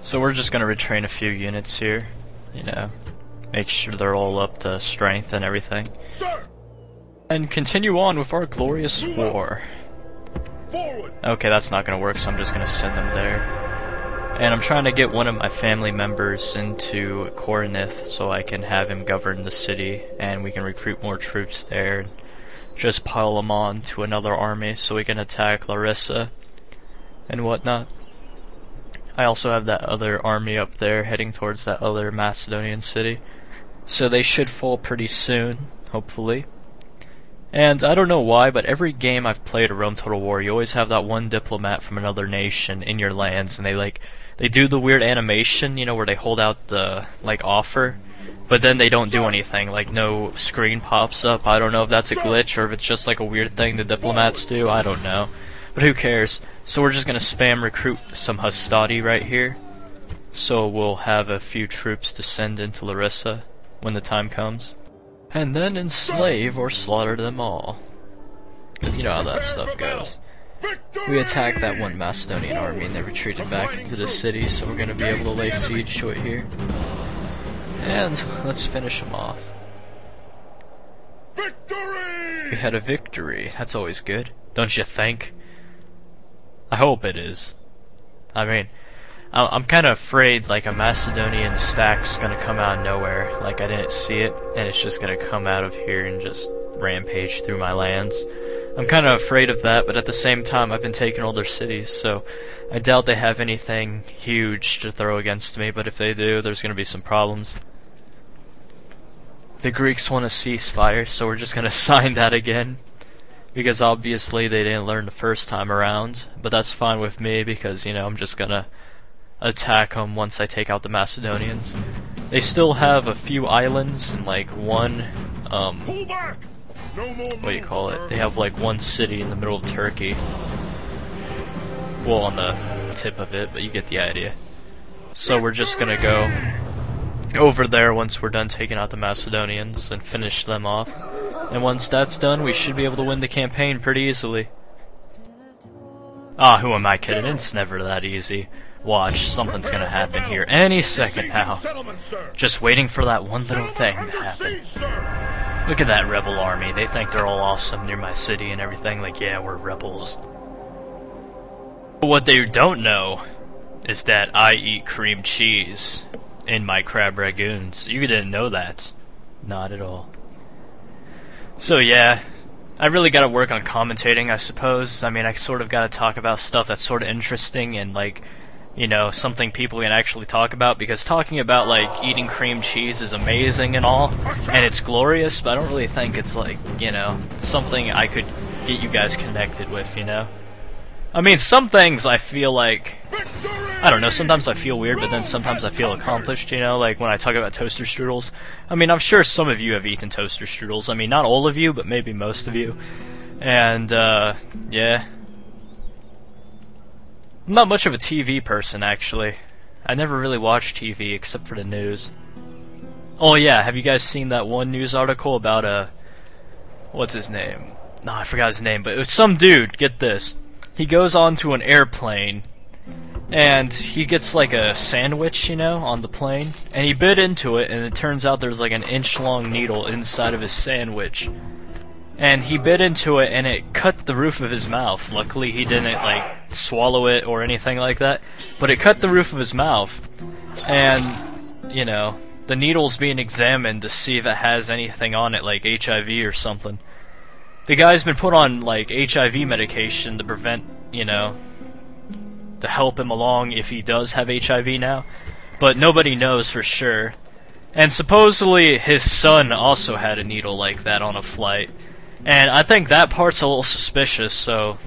So we're just gonna retrain a few units here, you know, make sure they're all up to strength and everything. Sir! And continue on with our glorious war. Forward! Okay, that's not gonna work, so I'm just gonna send them there. And I'm trying to get one of my family members into Corinth so I can have him govern the city, and we can recruit more troops there. And just pile them on to another army so we can attack Larissa and whatnot. I also have that other army up there heading towards that other Macedonian city. So they should fall pretty soon, hopefully. And I don't know why, but every game I've played of Rome Total War, you always have that one diplomat from another nation in your lands, and they do the weird animation, you know, where they hold out the, offer, but then they don't do anything, no screen pops up. I don't know if that's a glitch, or if it's just a weird thing the diplomats do, I don't know. But who cares? So we're just gonna spam recruit some Hastati right here, so we'll have a few troops to send into Larissa when the time comes. And then enslave or slaughter them all. Because you know how that stuff goes. We attacked that one Macedonian army and they retreated back into the city, so we're going to be able to lay siege to it here. And let's finish them off. Victory! We had a victory. That's always good, don't you think? I hope it is. I mean, I'm kind of afraid a Macedonian stack's gonna come out of nowhere, I didn't see it, and it's just gonna come out of here and just rampage through my lands. I'm kind of afraid of that, but at the same time I've been taking all their cities, so I doubt they have anything huge to throw against me, but if they do, there's gonna be some problems. The Greeks want a ceasefire, so we're just gonna sign that again. Because obviously they didn't learn the first time around, but that's fine with me because, I'm just gonna attack them once I take out the Macedonians. They still have a few islands and one, Pull back! No more what do you moves, call it? sir. They have one city in the middle of Turkey. Well, on the tip of it, but you get the idea. So we're just gonna go over there once we're done taking out the Macedonians and finish them off. And once that's done, we should be able to win the campaign pretty easily. Ah, who am I kidding? It's never that easy. Watch, something's gonna happen here any second now. Just waiting for that one little thing to happen. Look at that rebel army. They think they're all awesome near my city and everything. Yeah, we're rebels. But what they don't know is that I eat cream cheese in my crab ragoons. You didn't know that. Not at all. So yeah, I really gotta work on commentating, I suppose. I mean, I sort of gotta talk about stuff that's sort of interesting and something people can actually talk about, because talking about eating cream cheese is amazing and all, and it's glorious, but I don't really think it's something I could get you guys connected with, I mean, some things I feel I don't know, sometimes I feel weird, but then sometimes I feel accomplished, when I talk about toaster strudels. I mean, I'm sure some of you have eaten toaster strudels. I mean, not all of you, but maybe most of you. And, yeah. I'm not much of a TV person, actually. I never really watch TV except for the news. Oh yeah, have you guys seen that one news article about, what's his name? No, I forgot his name, but it was some dude, get this. He goes onto an airplane, and he gets a sandwich, on the plane, and he bit into it, and it turns out there's an inch-long needle inside of his sandwich. And he bit into it, and it cut the roof of his mouth. Luckily, he didn't, swallow it or anything like that, but it cut the roof of his mouth. And, the needle's being examined to see if it has anything on it, like HIV or something. The guy's been put on, HIV medication to prevent, to help him along if he does have HIV now, but nobody knows for sure. And supposedly his son also had a needle like that on a flight, and I think that part's a little suspicious, so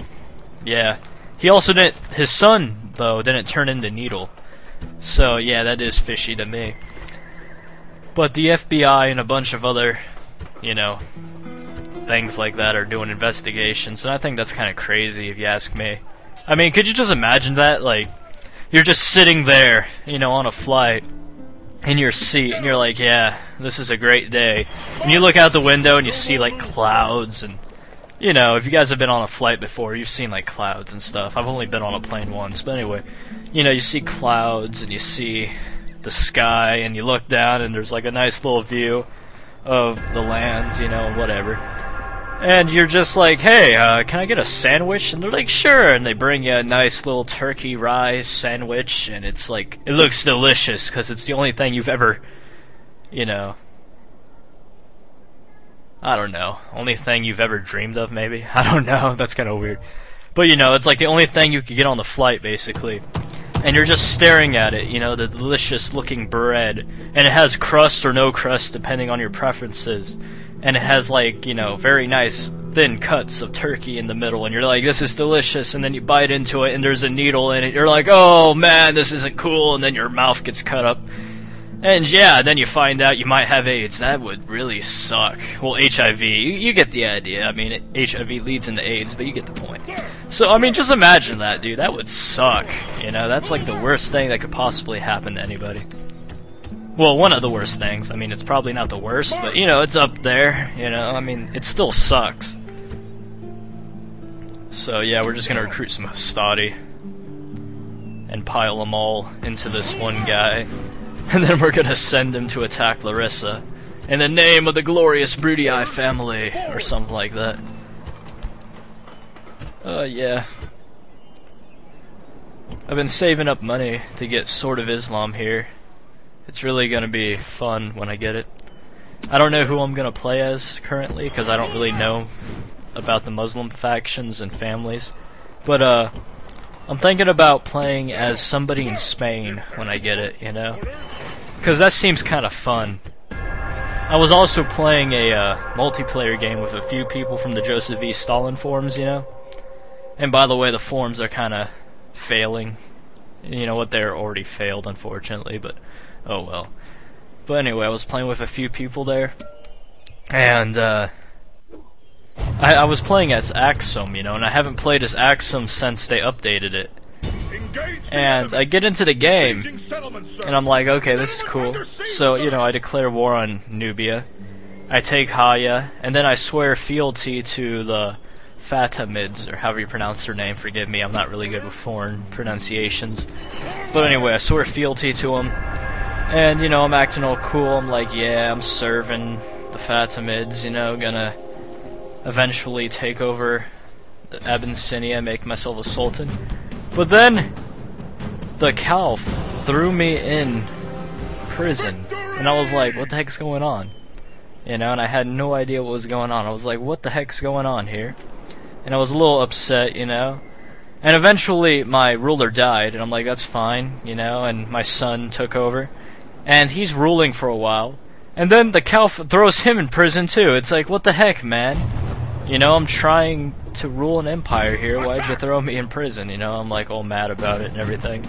yeah. He also didn't, his son though didn't turn into needle, so yeah, that is fishy to me. But the FBI and a bunch of other, things like that are doing investigations, and I think that's kind of crazy if you ask me. I mean, could you just imagine that? You're just sitting there, on a flight, in your seat, and you're yeah, this is a great day. And you look out the window and you see, clouds and you know, if you guys have been on a flight before, you've seen like clouds and stuff. I've only been on a plane once, but anyway, you know, you see clouds and you see the sky and you look down and there's like a nice little view of the land, you know, whatever. And you're just like, hey, can I get a sandwich? And they're like, sure. And they bring you a nice little turkey rye sandwich, and it's like, it looks delicious because it's the only thing you've ever, you know, I don't know, only thing you've ever dreamed of, maybe? I don't know, that's kind of weird. But, you know, it's like the only thing you could get on the flight, basically. And you're just staring at it, you know, the delicious looking bread. And it has crust or no crust, depending on your preferences. And it has, like, you know, very nice thin cuts of turkey in the middle. And you're like, this is delicious. And then you bite into it, and there's a needle in it. You're like, oh, man, this isn't cool. And then your mouth gets cut up. And yeah, then you find out you might have AIDS. That would really suck. Well, HIV, you get the idea. I mean, HIV leads into AIDS, but you get the point. So, I mean, just imagine that, dude. That would suck. You know, that's like the worst thing that could possibly happen to anybody. Well, one of the worst things. I mean, it's probably not the worst, but, you know, it's up there. You know, I mean, it still sucks. So, yeah, we're just gonna recruit some Hastati and pile them all into this one guy. And then we're gonna send him to attack Larissa in the name of the glorious Brutii family, or something like that. Yeah. I've been saving up money to get Sword of Islam here. It's really gonna be fun when I get it. I don't know who I'm gonna play as currently, because I don't really know about the Muslim factions and families. But, I'm thinking about playing as somebody in Spain when I get it, you know? Because that seems kind of fun. I was also playing a multiplayer game with a few people from the Joseph V. Stalin forums, you know? And by the way, the forums are kind of failing. You know what, they're already failed, unfortunately, but oh well. But anyway, I was playing with a few people there. And, I was playing as Axum, you know, and I haven't played as Axum since they updated it. And I get into the game, and I'm like, okay, this is cool. So, you know, I declare war on Nubia. I take Haya, and then I swear fealty to the Fatimids, or however you pronounce their name. Forgive me, I'm not really good with foreign pronunciations. But anyway, I swear fealty to them. And, you know, I'm acting all cool. I'm like, yeah, I'm serving the Fatimids, you know, gonna eventually take over Abyssinia, make myself a sultan. But then the Caliph threw me in prison, and I was like, what the heck's going on? You know, and I had no idea what was going on. I was like, what the heck's going on here? And I was a little upset, you know. And eventually my ruler died, and I'm like, that's fine, you know, and my son took over. And he's ruling for a while. And then the Caliph throws him in prison too. It's like, what the heck, man? You know, I'm trying to rule an empire here. Why'd you throw me in prison? You know, I'm like all mad about it and everything.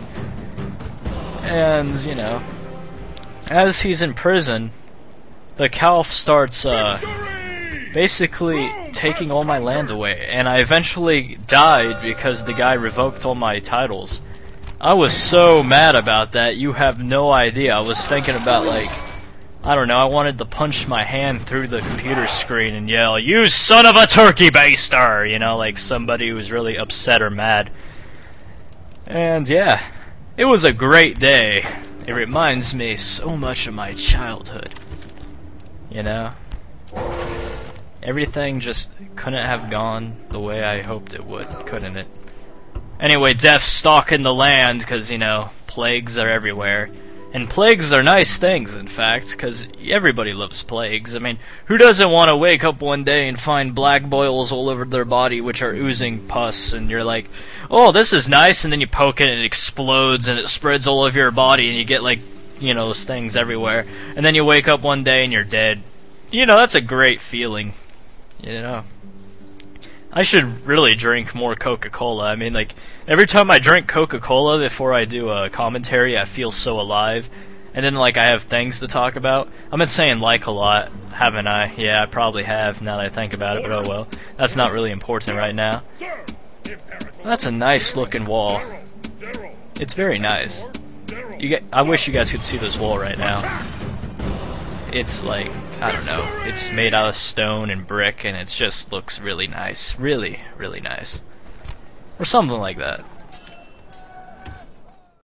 And, you know, as he's in prison, the Caliph starts, basically taking all my land away. And I eventually died because the guy revoked all my titles. I was so mad about that, you have no idea. I was thinking about, like, I don't know, I wanted to punch my hand through the computer screen and yell, "You son of a turkey baster!" You know, like somebody who was really upset or mad. And yeah, it was a great day. It reminds me so much of my childhood. You know? Everything just couldn't have gone the way I hoped it would, couldn't it? Anyway, death stalking the land, because, you know, plagues are everywhere. And plagues are nice things, in fact, because everybody loves plagues. I mean, who doesn't want to wake up one day and find black boils all over their body which are oozing pus, and you're like, oh, this is nice, and then you poke it and it explodes and it spreads all over your body and you get, like, you know, those things everywhere. And then you wake up one day and you're dead. You know, that's a great feeling. You know? I should really drink more Coca-Cola. I mean, like, every time I drink Coca-Cola before I do a commentary, I feel so alive. And then, like, I have things to talk about. I've been saying like a lot, haven't I? Yeah, I probably have, now that I think about it, but oh well. That's not really important right now. That's a nice-looking wall. It's very nice. I wish you guys could see this wall right now. It's, like, I don't know, it's made out of stone and brick, and it just looks really nice. Really, really nice. Or something like that.